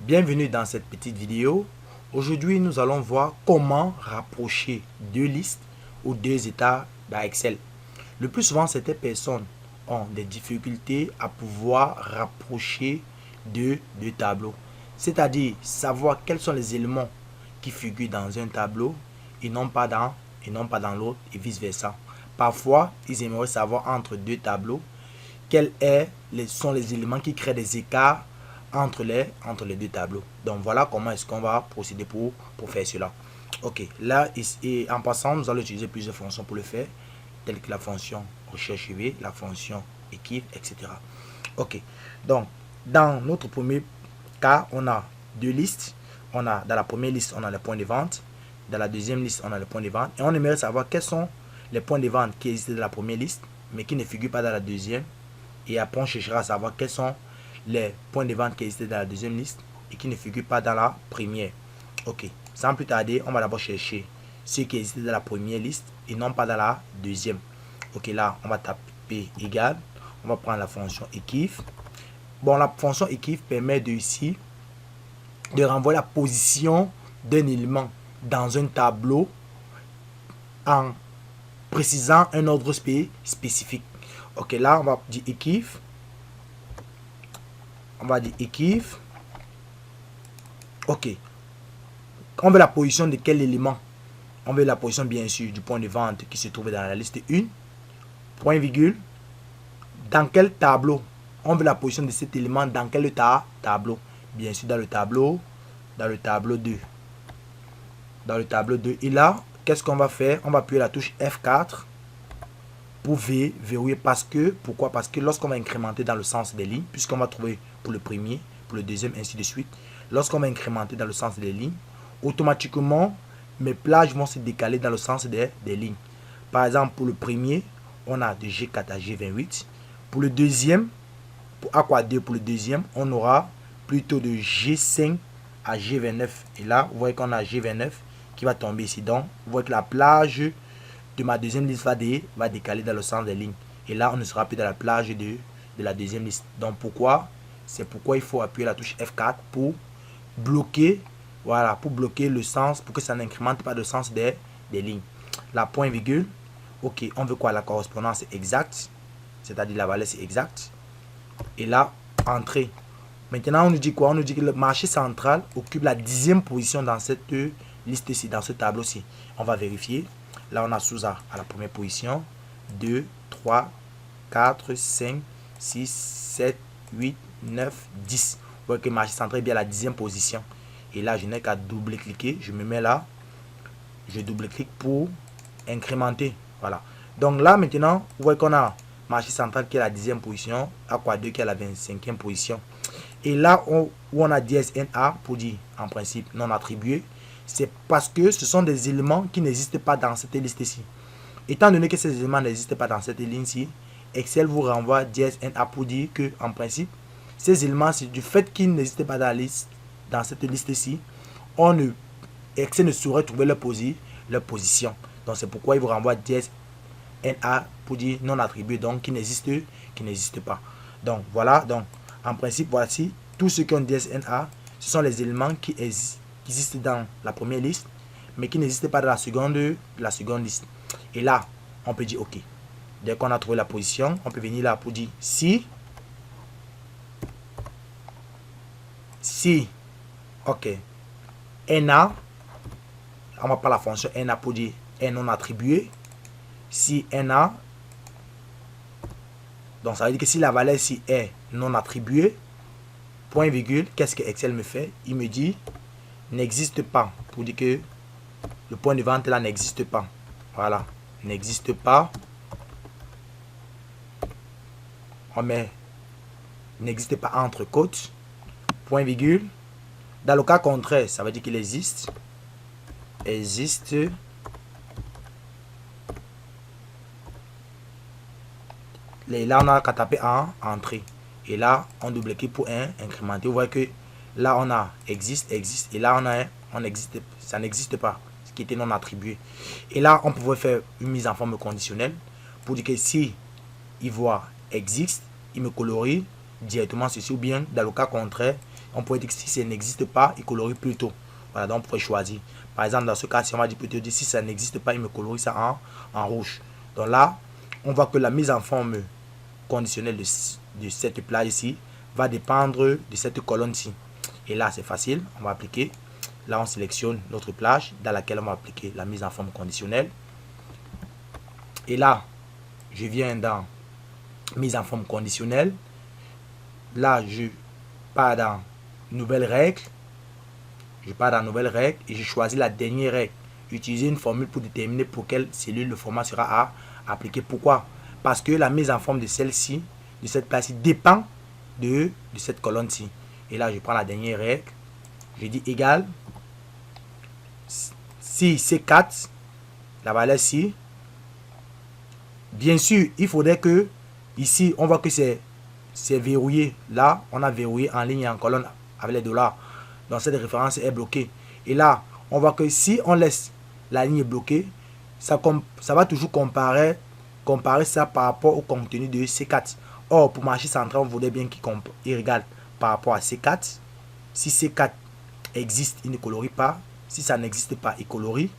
Bienvenue dans cette petite vidéo. Aujourd'hui, nous allons voir comment rapprocher deux listes ou deux états dans Excel. Le plus souvent, certaines personnes ont des difficultés à pouvoir rapprocher deux tableaux. C'est-à-dire savoir quels sont les éléments qui figurent dans un tableau et non pas dans l'autre et vice-versa. Parfois, ils aimeraient savoir entre deux tableaux quels sont les éléments qui créent des écarts entre les deux tableaux. Donc voilà comment est-ce qu'on va procéder pour faire cela. Ok, là et en passant, nous allons utiliser plusieurs fonctions pour le faire, telles que la fonction recherche UV, la fonction équipe, etc. Ok, donc dans notre premier cas, on a deux listes. Dans la première liste, on a les points de vente. Dans la deuxième liste, on a les points de vente. Et on aimerait savoir quels sont les points de vente qui existent dans la première liste, mais qui ne figurent pas dans la deuxième. Et après, on cherchera à savoir quels sont les points de vente qui existent dans la deuxième liste et qui ne figurent pas dans la première. Ok, sans plus tarder, on va d'abord chercher ceux qui existent dans la première liste et non pas dans la deuxième. Ok, là, on va taper égal. On va prendre la fonction équipe. Bon, la fonction équipe permet de ici de renvoyer la position d'un élément dans un tableau en précisant un ordre spécifique. Ok, là, on va dire équipe. On va dire équipe. Ok. On veut la position de quel élément? On veut la position, bien sûr, du point de vente qui se trouve dans la liste 1. Point virgule. Dans quel tableau? On veut la position de cet élément dans quel tableau? Bien sûr, dans le tableau 2. Dans le tableau 2. Et là, qu'est-ce qu'on va faire? On va appuyer la touche F4 pour verrouiller. Pourquoi? Parce que lorsqu'on va incrémenter dans le sens des lignes, puisqu'on va trouver pour le premier, pour le deuxième, ainsi de suite. Lorsqu'on va incrémenter dans le sens des lignes, automatiquement, mes plages vont se décaler dans le sens des lignes. Par exemple, pour le premier, on a de G4 à G28. Pour le deuxième, pour A2 pour le deuxième, on aura plutôt de G5 à G29. Et là, vous voyez qu'on a G29 qui va tomber ici. Donc, vous voyez que la plage de ma deuxième liste va décaler dans le sens des lignes. Et là, on ne sera plus dans la plage de la deuxième liste. Donc, pourquoi? C'est pourquoi il faut appuyer la touche F4 pour bloquer, voilà, pour bloquer le sens, pour que ça n'incrémente pas le sens des lignes. La point virgule, ok, on veut quoi? La correspondance est exacte, c'est-à-dire la valeur c'est exact. Et là, entrée. Maintenant, on nous dit quoi? On nous dit que le marché central occupe la 10e position dans cette liste-ci, dans ce tableau-ci. On va vérifier. Là, on a Sousa à la première position. 2, 3, 4, 5, 6, 7, 8, 9, 10. Vous voyez que le marché central est bien à la 10e position. Et là, je n'ai qu'à double-cliquer. Je me mets là. Je double-clique pour incrémenter. Voilà. Donc là, maintenant, vous voyez qu'on a marché central qui est à la 10e position. A2 qui est à la 25e position. Et là où on a DSNA pour dire en principe non attribué, c'est parce que ce sont des éléments qui n'existent pas dans cette liste-ci. Étant donné que ces éléments n'existent pas dans cette ligne-ci, Excel vous renvoie DSNA pour dire que en principe, ces éléments, c'est du fait qu'ils n'existent pas dans cette liste-ci, Excel ne saurait trouver leur position. Donc c'est pourquoi il vous renvoie DSNA pour dire non attribué, donc qui n'existe pas. Donc voilà, donc en principe, voici tous ceux qui ont DSNA, ce sont les éléments qui existent dans la première liste, mais qui n'existent pas dans la seconde liste. Et là, on peut dire OK. Dès qu'on a trouvé la position, on peut venir là pour dire si, OK, NA, on va pas la fonction NA pour dire est non attribué. Si NA, donc ça veut dire que si la valeur ici est non attribuée, point virgule, qu'est-ce que Excel me fait? Il me dit n'existe pas, pour dire que le point de vente là n'existe pas. Voilà, n'existe pas. On met n'existe pas entre côtes, point virgule. Dans le cas contraire, ça veut dire qu'il existe. Existe. Et là, on a qu'à taper en entrée. Et là, on double-clique pour incrémenter. Vous voyez que là, on a existe. Et là, on existe. Ça n'existe pas. Ce qui était non attribué. Et là, on pouvait faire une mise en forme conditionnelle. Pour dire que si il voit existe, il me colorie directement ceci. Ou bien, dans le cas contraire, On pourrait dire que si ça n'existe pas, il colorie plutôt. Voilà, donc on pourrait choisir. Par exemple, dans ce cas, si on va dire plutôt, si ça n'existe pas, il me colorie ça en rouge. Donc là, on voit que la mise en forme conditionnelle de cette plage ici va dépendre de cette colonne-ci. Et là, c'est facile. On va appliquer. Là, on sélectionne notre plage dans laquelle on va appliquer la mise en forme conditionnelle. Et là, je viens dans mise en forme conditionnelle. Là, je pars dans nouvelle règle. Je pars dans nouvelle règle et je choisis la dernière règle. Utiliser une formule pour déterminer pour quelle cellule le format sera appliqué. Pourquoi? Parce que la mise en forme de celle-ci, de cette place-ci, dépend de cette colonne-ci. Et là, je prends la dernière règle. Je dis égal. Si C4, la valeur ci. Bien sûr, il faudrait que, ici, on voit que c'est verrouillé. Là, on a verrouillé en ligne et en colonne avec les dollars. Donc, cette référence est bloquée. Et là, on voit que si on laisse la ligne bloquée, ça va toujours comparer ça par rapport au contenu de C4. Or, pour marcher central, on voudrait bien qu'il regarde par rapport à C4. Si C4 existe, il ne colorie pas. Si ça n'existe pas, il colorie.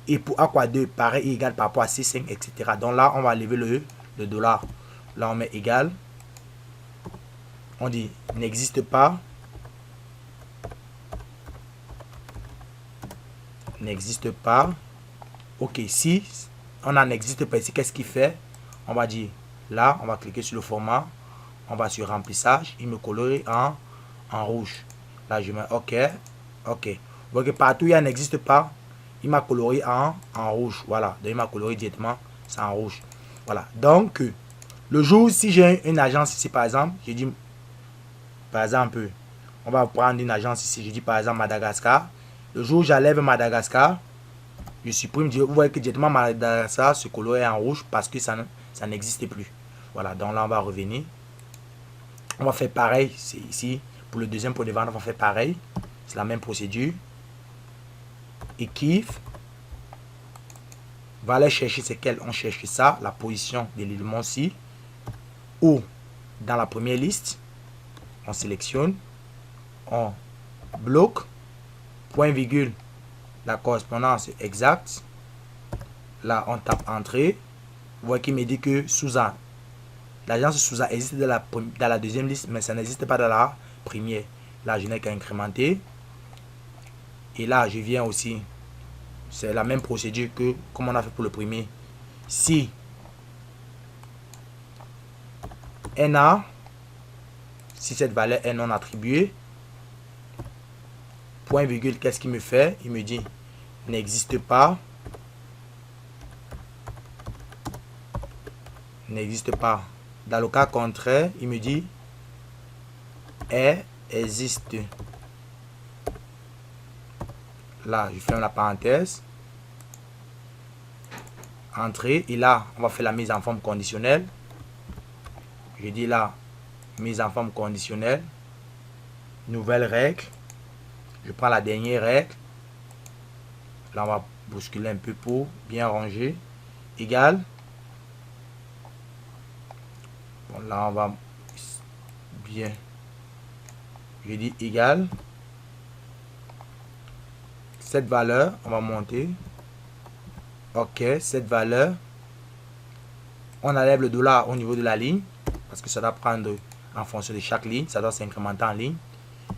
Et pour A2, pareil, il égale par rapport à C5, etc. Donc là, on va lever le dollar. Là, on met égal. On dit n'existe pas. N'existe pas. Ok, si on n'en existe pas ici, qu'est-ce qu'il fait? On va dire là, on va cliquer sur le format. On va sur remplissage. Il me colorie en rouge. Là, je mets OK. OK. Vous voyez que partout, il n'existe pas. Il m'a coloré en rouge. Voilà. Donc, il m'a coloré directement. C'est en rouge. Voilà. Donc, le jour, si j'ai une agence ici, par exemple, je dis, par exemple, on va prendre une agence ici. Je dis, par exemple, Madagascar. Le jour où j'enlève Madagascar, je supprime. Vous voyez que directement Madagascar se colorie en rouge parce que ça n'existe plus. Voilà. Donc là, on va revenir. On va faire pareil. C'est ici. Pour le deuxième point de vente, on va faire pareil. C'est la même procédure. Et kiff va aller chercher c'est quel on cherche ça, la position de l'élément-ci, ou dans la première liste, on sélectionne, on bloque, point virgule, la correspondance exacte. Là, on tape entrée. Vous voyez qu'il me dit que Souza, l'agence Souza existe dans la deuxième liste, mais ça n'existe pas dans la première. Là, je n'ai qu'à incrémenter. Et là, je viens aussi. C'est la même procédure que comme on a fait pour le premier. Si NA, si cette valeur est non attribuée, point virgule, qu'est-ce qu'il me fait? Il me dit n'existe pas. N'existe pas. Dans le cas contraire, il me dit existe. Là, je ferme la parenthèse. Entrée. Et là, on va faire la mise en forme conditionnelle. Je dis là, mise en forme conditionnelle. Nouvelle règle. Je prends la dernière règle. Là, on va bousculer un peu pour bien ranger. Égal. Bon, là, on va bien. Je dis égal. Cette valeur, on va monter. OK, cette valeur. On enlève le dollar au niveau de la ligne. Parce que ça doit prendre en fonction de chaque ligne. Ça doit s'incrémenter en ligne.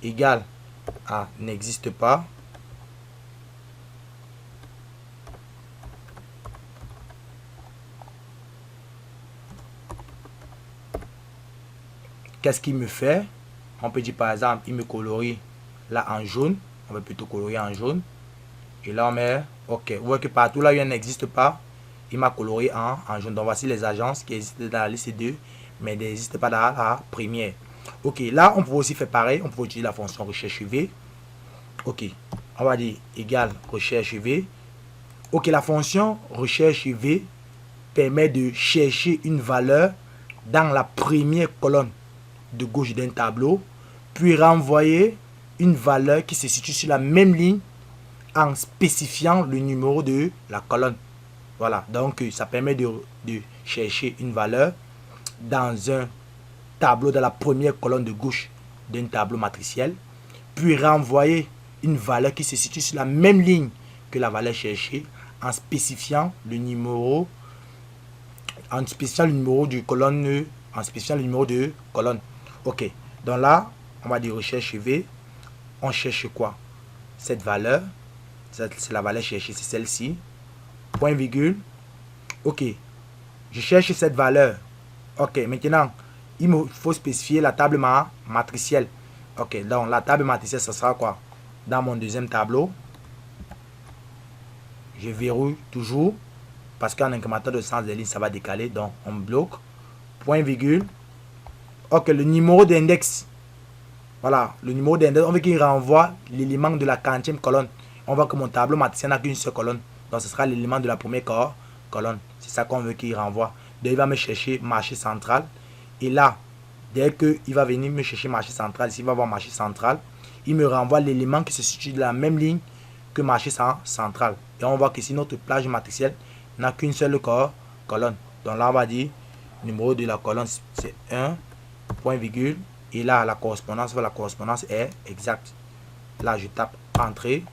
Égal à n'existe pas. Qu'est-ce qu'il me fait? On peut dire par exemple, il me colorie là en jaune. On va plutôt colorier en jaune. Et là, on met OK. Vous voyez que partout là, il n'existe pas. Il m'a coloré en jaune. Donc, voici les agences qui existent dans la liste 2, mais n'existent pas dans la première. OK. Là, on peut aussi faire pareil. On peut utiliser la fonction recherche V. OK. On va dire égal recherche V. OK. La fonction recherche V permet de chercher une valeur dans la première colonne de gauche d'un tableau, puis renvoyer une valeur qui se situe sur la même ligne en spécifiant le numéro de la colonne. Voilà, donc ça permet de chercher une valeur dans un tableau de la première colonne de gauche d'un tableau matriciel, puis renvoyer une valeur qui se situe sur la même ligne que la valeur cherchée en spécifiant le numéro de colonne, Ok, donc là, on va dire recherche V. On cherche quoi? Cette valeur, c'est la valeur cherchée, c'est celle-ci. Point virgule. Ok, je cherche cette valeur. Ok, maintenant, il me faut spécifier la table matricielle. Ok, donc la table matricielle, ce sera quoi? Dans mon deuxième tableau, je verrouille toujours parce qu'en incrémentant le sens des lignes, ça va décaler. Donc, on bloque. Point virgule. Ok, le numéro d'index. Voilà, le numéro d'index, on veut qu'il renvoie l'élément de la 40e colonne. On voit que mon tableau matriciel n'a qu'une seule colonne. Donc, ce sera l'élément de la première colonne. C'est ça qu'on veut qu'il renvoie. Donc, il va me chercher marché central. Et là, dès qu'il va venir me chercher marché central, s'il va voir marché central, il me renvoie l'élément qui se situe de la même ligne que marché central. Et on voit que si notre plage matricielle n'a qu'une seule colonne. Donc là, on va dire, numéro de la colonne, c'est 1, point virgule. Et là, la correspondance est exacte. Là, je tape Entrée.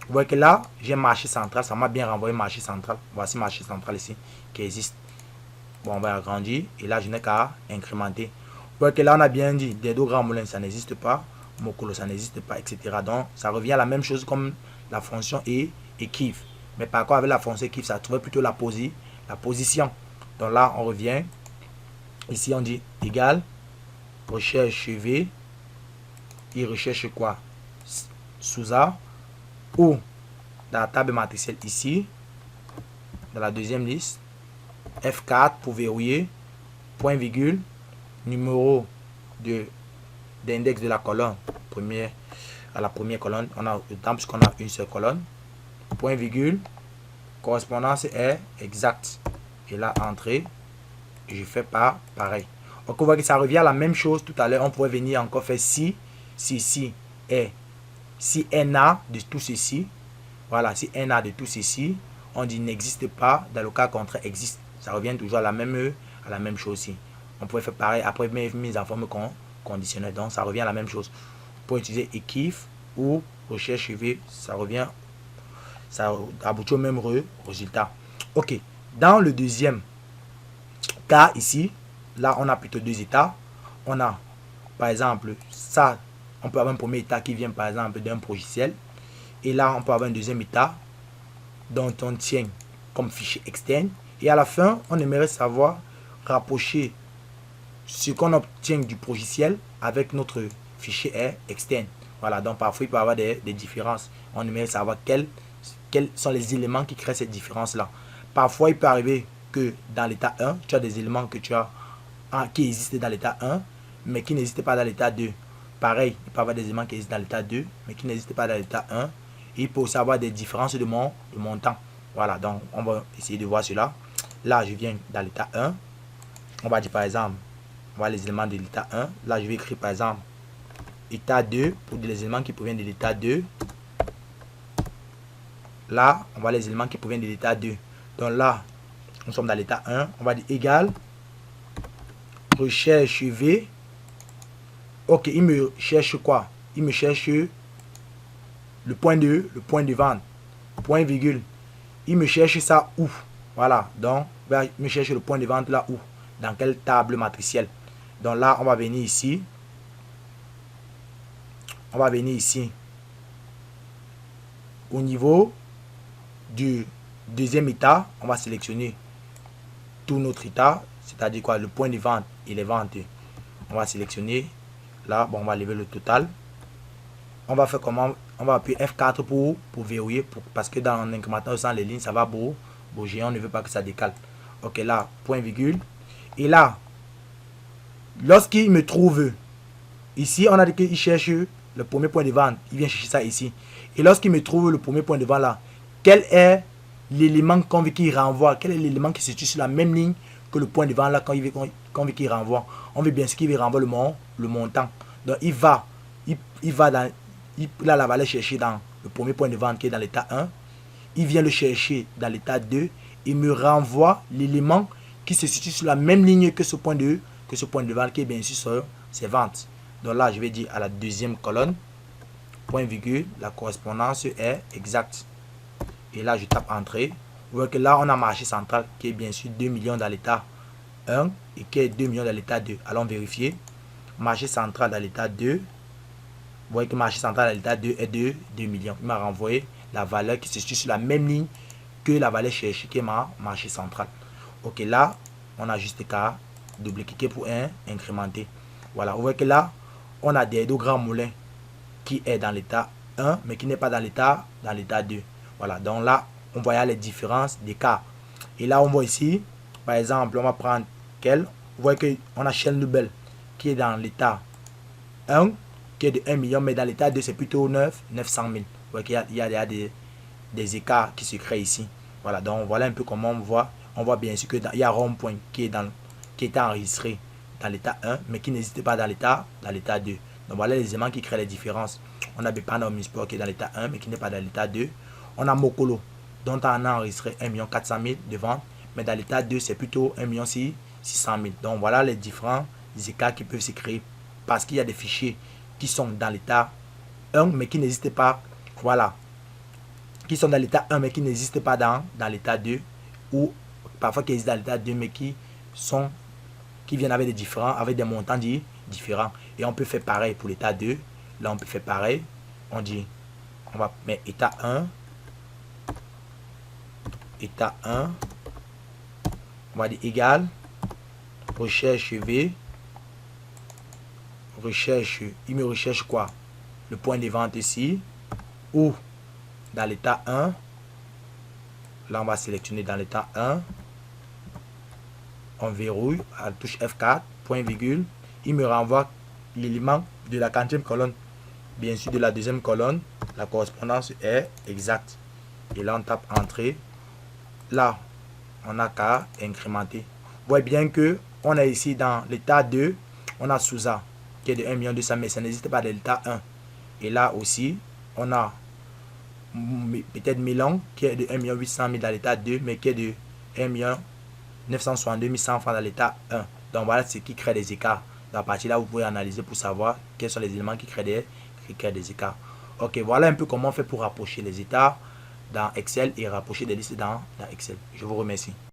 Vous voyez que là, j'ai marché central. Ça m'a bien renvoyé marché central. Voici marché central ici qui existe. Bon, on va agrandir. Et là, je n'ai qu'à incrémenter. Vous voyez que là, on a bien dit, des deux grands moulins, ça n'existe pas. Mokolo, ça n'existe pas, etc. Donc, ça revient à la même chose comme la fonction et kiff. Mais par contre, avec la fonction kiff, ça trouvait plutôt la position. Donc là, on revient. Ici, on dit égal. Recherche V. Il recherche quoi? Sous A. Ou dans la table matricielle ici. Dans la deuxième liste. F4 pour verrouiller. Point virgule. Numéro d'index de la colonne. À la première colonne. On a le temps puisqu'on a une seule colonne. Point virgule. Correspondance est exacte. Et là, entrée. Je fais pas pareil. Donc on voit que ça revient à la même chose tout à l'heure. On pourrait venir encore faire si NA de tout ceci. Voilà, si NA de tout ceci, on dit n'existe pas. Dans le cas contraire, existe. Ça revient toujours à la même chose ici. On pourrait faire pareil après mise en forme conditionnelle. Donc ça revient à la même chose. Pour utiliser EKIF ou recherche V, ça aboutit au même résultat. Ok, dans le deuxième cas ici, là, on a plutôt deux états. On a, par exemple, ça, on peut avoir un premier état qui vient, par exemple, d'un logiciel. Et là, on peut avoir un deuxième état dont on tient comme fichier externe. Et à la fin, on aimerait savoir rapprocher ce qu'on obtient du logiciel avec notre fichier externe. Voilà, donc parfois, il peut y avoir des différences. On aimerait savoir quels sont les éléments qui créent cette différence-là. Parfois, il peut arriver que dans l'état 1, tu as des éléments que tu as qui existent dans l'état 1, mais qui n'existent pas dans l'état 2. Pareil, il peut y avoir des éléments qui existent dans l'état 2, mais qui n'existent pas dans l'état 1. Et il peut aussi avoir des différences de montant. Voilà, donc on va essayer de voir cela. Là, je viens dans l'état 1. On va dire par exemple, on va les éléments de l'état 1. Là, je vais écrire par exemple état 2 pour les éléments qui proviennent de l'état 2. Là, on voit les éléments qui proviennent de l'état 2. Donc là, nous sommes dans l'état 1. On va dire égal. Recherche V. Ok, il me cherche quoi? Il me cherche le point de vente. Point virgule. Il me cherche ça où? Voilà, donc il me cherche le point de vente là où? Dans quelle table matricielle? Donc là, on va venir ici. On va venir ici. Au niveau du deuxième état, on va sélectionner tout notre état, c'est-à-dire quoi? Le point de vente et les ventes. On va sélectionner. Là, bon, on va lever le total. On va faire comment? On va appuyer F4 pour verrouiller. Parce que dans l'incrémentant sans les lignes, ça va bouger. On ne veut pas que ça décale. Ok, là, point virgule. Et là, lorsqu'il me trouve ici, on a dit qu'il cherche le premier point de vente. Il vient chercher ça ici. Et lorsqu'il me trouve le premier point de vente là, quel est l'élément qu'on veut qu'il renvoie? Quel est l'élément qui se situe sur la même ligne que le point de vente là qu'on veut qu'il renvoie? On veut bien sûr qu'il renvoie le montant. Donc il va dans, il a la valeur cherchée dans le premier point de vente qui est dans l'état 1. Il vient le chercher dans l'état 2. Il me renvoie l'élément qui se situe sur la même ligne que ce point de vente qui est bien sûr sur ses ventes. Donc là, je vais dire à la deuxième colonne, point virgule, la correspondance est exacte. Et là, je tape entrée. Vous voyez que là, on a marché central qui est bien sûr 2 millions dans l'état 1 et qui est 2 millions dans l'état 2. Allons vérifier. Marché central dans l'état 2. Vous voyez que marché central dans l'état 2 est de 2 millions. Il m'a renvoyé la valeur qui se situe sur la même ligne que la valeur cherchée qui est ma marché central. Ok, là, on a juste qu'à double-cliquer pour incrémenter. Voilà, vous voyez que là, on a des deux grands moulins qui est dans l'état 1, mais qui n'est pas dans l'état 2. Voilà, donc là, on voit les différences des cas. Et là, on voit ici, par exemple, on va prendre quel. Vous voyez qu'on a Shell Nouvelle qui est dans l'état 1, qui est de 1 million, mais dans l'état 2, c'est plutôt 900 000. Vous voyez qu'il y a des écarts qui se créent ici. Voilà, donc voilà un peu comment on voit. On voit bien sûr qu'il y a rond-point qui est enregistré dans l'état 1, mais qui n'existe pas dans l'état 2. Donc voilà les éléments qui créent les différences. On a Bepana Omnisport qui est dans l'état 1, mais qui n'est pas dans l'état 2. On a Mokolo, dont on a enregistré 1 400 000 de ventes, mais dans l'état 2, c'est plutôt 1 600 000. Donc voilà les différents écarts qui peuvent se créer parce qu'il y a des fichiers qui sont dans l'état 1, mais qui n'existent pas. Voilà. Qui sont dans l'état 1, mais qui n'existent pas dans l'état 2, ou parfois qui existent dans l'état 2, mais qui viennent avec des montants différents. Et on peut faire pareil pour l'état 2. Là, on peut faire pareil. On va mettre état 1. État 1. On va dire égal. Recherche V. Recherche. Il me recherche quoi? Le point de vente ici. Ou dans l'état 1. Là, on va sélectionner dans l'état 1. On verrouille à la touche F4, point virgule. Il me renvoie l'élément de la 40e colonne. Bien sûr, de la deuxième colonne, la correspondance est exacte. Et là, on tape entrée. Là, on n'a qu'à incrémenter. Vous voyez bien que on a ici dans l'état 2, on a Souza qui est de 1 200 000, mais ça n'existe pas dans l'état 1. Et là aussi, on a peut-être Milan qui est de 1 800 000 dans l'état 2, mais qui est de 1 962 100 francs dans l'état 1. Donc voilà ce qui crée des écarts. À partir de là, vous pouvez analyser pour savoir quels sont les éléments qui créent des écarts. Ok, voilà un peu comment on fait pour rapprocher les états dans Excel et rapprocher des listes dans Excel. Je vous remercie.